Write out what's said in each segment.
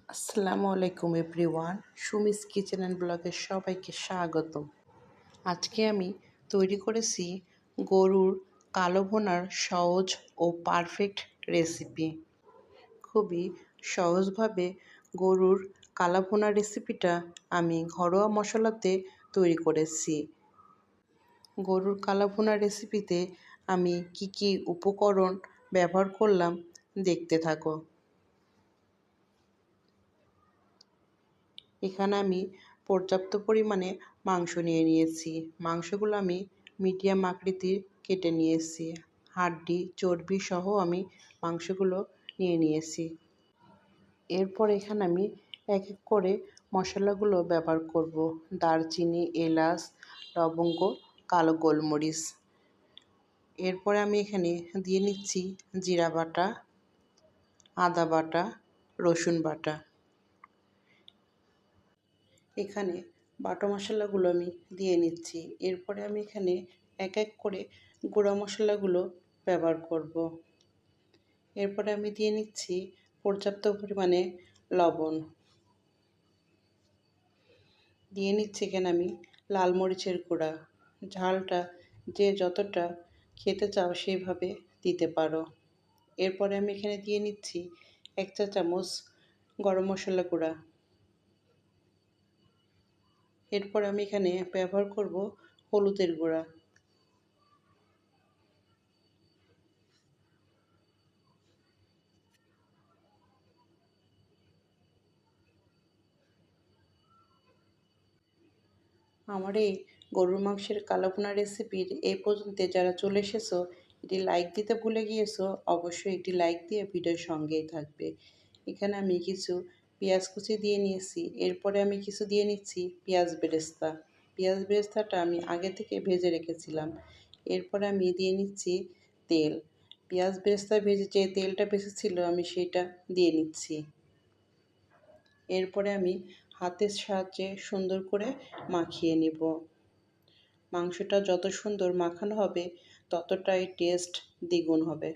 আসসালামু আলাইকুম everyone, Sumi's kitchen and ব্লগে সবাইকে স্বাগতম। আজকে আমি তৈরি করেছি গরুর কালো ভুনার সহজ ও পারফেক্ট রেসিপি। খুবই সহজভাবে গরুর কালো ভুনা রেসিপিটা আমি ঘরোয়া মশলাতে তৈরি করেছি। গরুর কালো ভুনা রেসিপিতে আমি কি উপকরণ ব্যবহার করলাম দেখতে থাকো। এখানে আমি পর্যাপ্ত পরিমাণে মাংস নিয়ে নিয়েছি। মাংসগুলো আমি মিডিয়াম আকৃতির কেটে নিয়েছি। হাড্ডি চর্বি সহ আমি মাংসগুলো নিয়ে নিয়েছি। এরপর এখানে আমি এক এক করে মশলাগুলো ব্যবহার করব। দারচিনি, এলাচ, লবঙ্গ, কালো গোলমরিচ। এরপরে আমি এখানে দিয়ে নিচ্ছি জিরা বাটা, আদা বাটা, রসুন বাটা। এখানে বাটা মশলাগুলো আমি দিয়ে নিচ্ছি। এরপরে আমি এখানে এক এক করে গুঁড়া মশলাগুলো ব্যবহার করব। এরপরে আমি দিয়ে নিচ্ছি পর্যাপ্ত পরিমাণে লবণ। দিয়ে নিচ্ছি এখানে আমি লাল মরিচের গুঁড়া। ঝালটা যে যতটা খেতে চাও সেইভাবে দিতে পারো। এরপরে আমি এখানে দিয়ে নিচ্ছি 1 চা চামচ গরম মশলা গুঁড়া। এরপর আমি এখানে ব্যবহার করব হলুদের গুঁড়া। আমার এই গরুর মাংসের কালোভুনা রেসিপির এই পর্যন্ত যারা চলে এসেছো, এটি লাইক দিতে ভুলে গিয়েছো, অবশ্যই একটি লাইক দিয়ে ভিডিওর সঙ্গেই থাকবে। এখানে আমি কিছু পেঁয়াজ কুচি দিয়ে নিয়েছি। এরপরে আমি কিছু দিয়ে নিচ্ছি পেঁয়াজ বেরেস্তা। পেঁয়াজ বেরেস্তাটা আমি আগে থেকে ভেজে রেখেছিলাম। এরপরে আমি দিয়ে নিচ্ছি তেল। পেঁয়াজ বেরেস্তা ভেজে যে তেলটা বেঁচেছিল আমি সেটা দিয়ে নিচ্ছি। এরপরে আমি হাতের সাহায্যে সুন্দর করে মাখিয়ে নিব। মাংসটা যত সুন্দর মাখানো হবে ততটাই টেস্ট দ্বিগুণ হবে।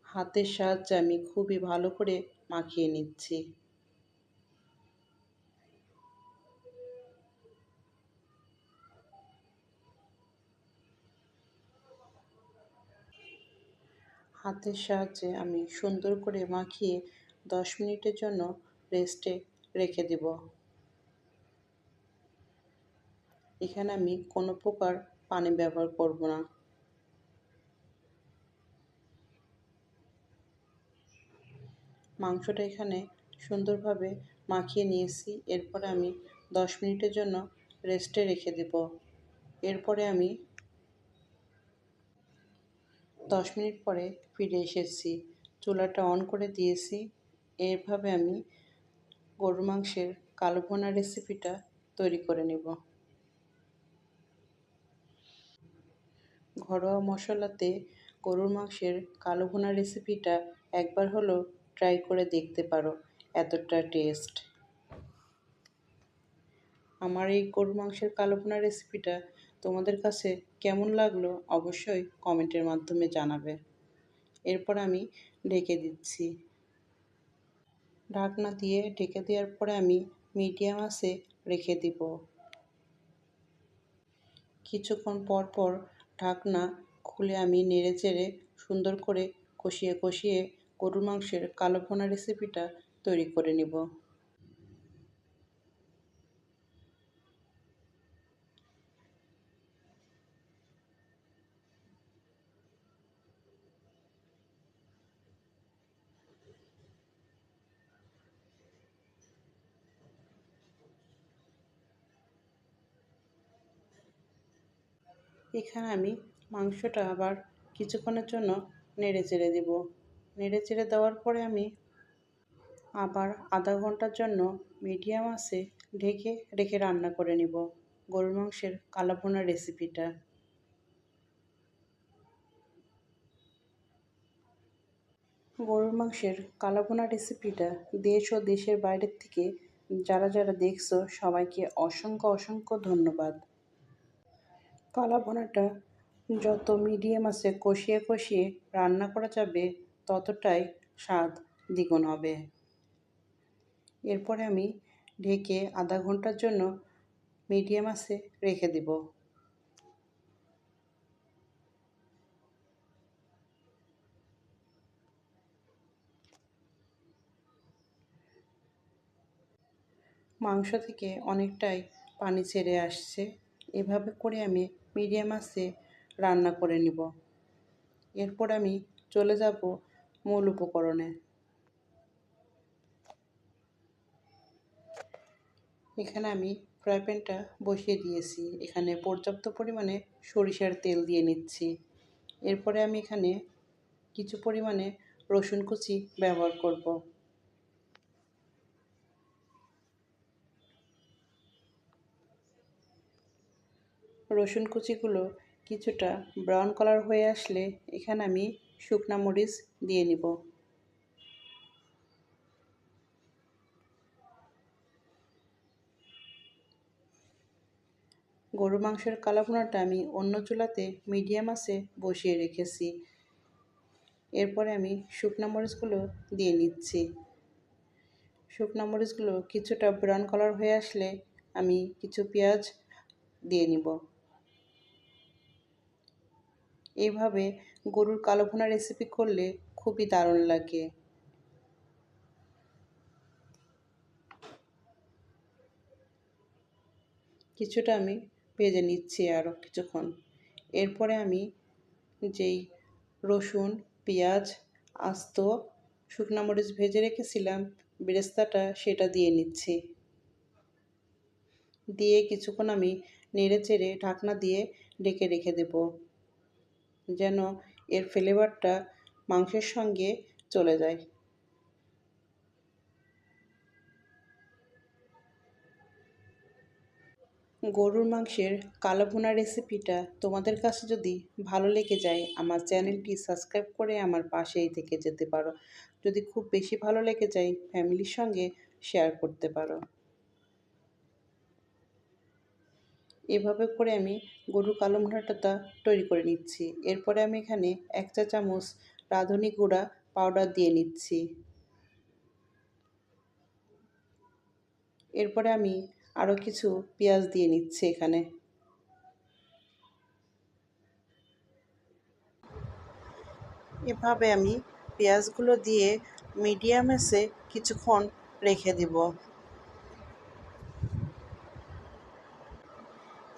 হাতের সাহায্যে আমি খুবই ভালো করে মাখিয়ে নিচ্ছি। হাতের সাহায্যে আমি সুন্দর করে মাখিয়ে 10 মিনিটের জন্য রেস্টে রেখে দেব। এখানে আমি কোনো প্রকার পানি ব্যবহার করব না। মাংসটা এখানে সুন্দরভাবে মাখিয়ে নিয়েছি। এরপরে আমি 10 মিনিটের জন্য রেস্টে রেখে দেব। এরপরে আমি 10 মিনিট পরে ফিরে এসেছি। চুলাটা অন করে দিয়েছি। এভাবে আমি গরুর মাংসের কালো ভুনা রেসিপিটা তৈরি করে নেব। ঘরোয়া মশলাতে গরুর মাংসের কালো ভুনা রেসিপিটা একবার হলেও ট্রাই করে দেখতে পারো, এতটা টেস্ট। আমার এই গরুর মাংসের কালো ভুনা রেসিপিটা তোমাদের কাছে কেমন লাগলো অবশ্যই কমেন্টের মাধ্যমে জানাবে। এরপর আমি ঢেকে দিচ্ছি। ঢাকনা দিয়ে ঢেকে দেওয়ার পরে আমি মিডিয়াম আঁচে রেখে দিব। কিছুক্ষণ পর পর ঢাকনা খুলে আমি নেড়েচেড়ে সুন্দর করে কষিয়ে কষিয়ে গরুর মাংসের কালো ভুনা রেসিপিটা তৈরি করে নেব। এখানে আমি মাংসটা আবার কিছুক্ষণের জন্য নেড়েচেড়ে দেব। নেড়েচেড়ে দেওয়ার পরে আমি আবার আধা ঘন্টার জন্য মিডিয়াম আঁচে ঢেকে রেখে রান্না করে নেব গরুর মাংসের কালো ভুনা রেসিপিটা। গরুর মাংসের কালো ভুনা রেসিপিটা দেশ ও দেশের বাইরের থেকে যারা যারা দেখছো সবাইকে অসংখ্য অসংখ্য ধন্যবাদ। কালো ভুনাটা যত মিডিয়াম আছে কষিয়ে কষিয়ে রান্না করা যাবে ততটাই স্বাদ দ্বিগুণ হবে। এরপরে আমি ঢেকে আধা ঘন্টার জন্য মিডিয়াম আঁচে রেখে দেব। মাংস থেকে অনেকটাই পানি ছেড়ে আসছে। এভাবে করে আমি মিডিয়াম আঁচে রান্না করে নিব। এরপর আমি চলে যাব মূল উপকরণে। এখানে আমি ফ্রাই প্যানটা বসিয়ে দিয়েছি। এখানে পর্যাপ্ত পরিমাণে সরিষার তেল দিয়ে নিচ্ছি। এরপরে আমি এখানে কিছু পরিমাণে রসুন কুচি ব্যবহার করব। রসুন কুচিগুলো কিছুটা ব্রাউন কালার হয়ে আসলে এখানে আমি শুকনা মরিচ দিয়ে নিব। গরুর মাংসের কালাভুনাটা আমি অন্য চুলাতে মিডিয়াম আঁচে বসিয়ে রেখেছি। এরপরে আমি শুকনা মরিচগুলো দিয়ে নিচ্ছি। শুকনা মরিচগুলো কিছুটা ব্রাউন কালার হয়ে আসলে আমি কিছু পেঁয়াজ দিয়ে নিব। এইভাবে গরুর কালো ভুনা রেসিপি করলে খুবই দারুণ লাগে। কিছুটা আমি ভেজে নিচ্ছি আরও কিছুক্ষণ। এরপরে আমি যেই রসুন, পেঁয়াজ, আস্ত শুকনা মরিচ ভেজে রেখেছিলাম বেরেস্তাটা সেটা দিয়ে নিচ্ছি। দিয়ে কিছুক্ষণ আমি নেড়ে চেড়ে ঢাকনা দিয়ে ঢেকে রেখে দেব, যেন এর ফ্লেভারটা মাংসের সঙ্গে চলে যায়। গরুর মাংসের কালো ভুনা রেসিপিটা তোমাদের কাছে যদি ভালো লেগে যায় আমার চ্যানেলটি সাবস্ক্রাইব করে আমার পাশেই থেকে যেতে পারো। যদি খুব বেশি ভালো লেগে যায় ফ্যামিলির সঙ্গে শেয়ার করতে পারো। এভাবে করে আমি গরুর কালো ভুনাটা তৈরি করে নিচ্ছি। এরপরে আমি এখানে 1 চা চামচ রাঁধুনি গুঁড়া পাউডার দিয়ে নিচ্ছি। এরপরে আমি আরও কিছু পেঁয়াজ দিয়ে নিচ্ছি এখানে। এভাবে আমি পেঁয়াজগুলো দিয়ে মিডিয়াম আঁচে কিছুক্ষণ রেখে দিব।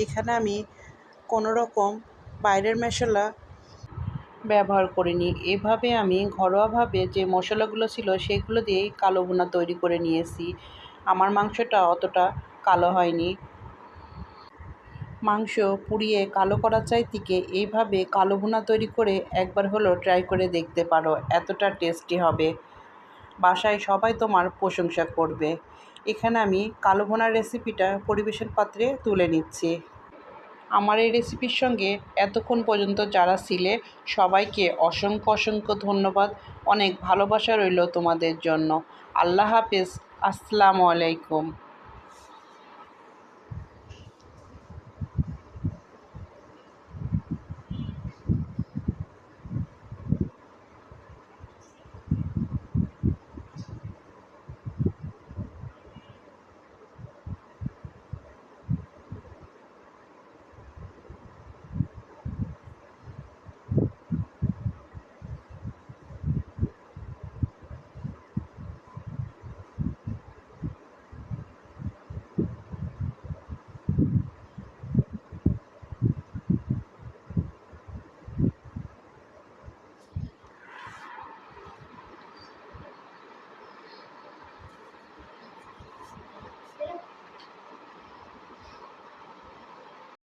এখানে আমি কোনো রকম বাইরের মশলা ব্যবহার করিনি। এভাবে আমি ঘরোয়াভাবে যে মশলাগুলো ছিল সেগুলো দিয়েই কালো ভুনা তৈরি করে নিয়েছি। আমার মাংসটা অতটা কালো হয়নি। মাংস পুড়িয়ে কালো করার চাইতে এইভাবে কালো ভুনা তৈরি করে একবার হলেও ট্রাই করে দেখতে পারো, এতটা টেস্টি হবে। বাসায় সবাই তোমার প্রশংসা করবে। এখানে আমি কালো ভুনার রেসিপিটা পরিবেশন পাত্রে তুলে নিচ্ছি। আমার এই রেসিপির সঙ্গে এতক্ষণ পর্যন্ত যারা ছিলে সবাইকে অসংখ্য অসংখ্য ধন্যবাদ। অনেক ভালোবাসা রইল তোমাদের জন্য। আল্লাহ হাফেজ। আসসালামু আলাইকুম।